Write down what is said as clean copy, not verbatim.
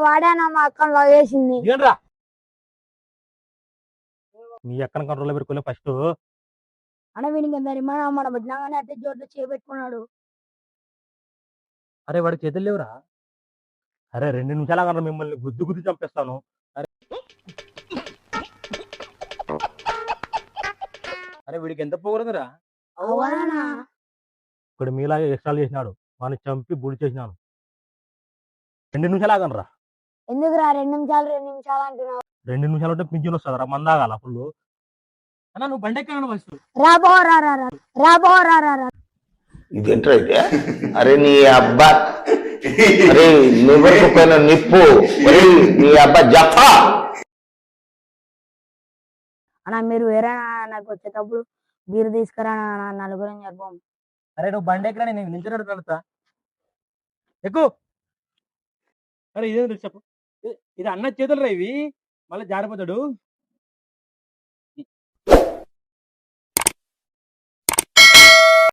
వాడే అన్న మా అక్కను లవ్ చేసింది. దిగండ్రా మీ అక్కన కంట్రోల్లో పెట్టుకోలే ఫస్ట్. అన్న వీనికి ఎంత మన బుజ్జంగానే అట్టే జోట్లో చేపెట్టుకున్నాడు. అరే వాడి చేతులు లేవురా. అరే 2 నిమిషాలు కన్నా మిమ్మల్ని గుద్దు గుద్దు చంపేస్తాను. అరే వీడికి ఎంత పోగొరదురా. అవునా ఇప్పుడు మీలాగే ఎక్స్ట్రాలు చేసినాడు, వాడిని చంపి బుడి చేసినాను. 2 నిమిషాలు ఆగనరా. ఎందుకురా 2 నిమిషాలు అంటున్నావు? 2 నిమిషాలు ఉంటే పింఛన్ వస్తుందిరా, మందాగాల ఫుల్. అన్న నువ్వు బండి ఎక్కాను ఫస్ట్. రాబోరా ఇదేంట్రా అయితే? అరే నీ అబ్బా, అరే నివరకు పోయిన నిప్పు, అరే నీ అబ్బా జఫా. అన్న మీరు వేరే నాకు వచ్చేటప్పుడు బీరు తీసుకురా నలుగురం చెప్పాం. అరే నువ్వు బండి ఎక్కడా, నేను నించున్నాడు నడుతా ఎక్కువ. అరే ఇదే చెప్పు, ఇది అన్న చేతులు రా ఇవి, మళ్ళీ జారిపోతాడు.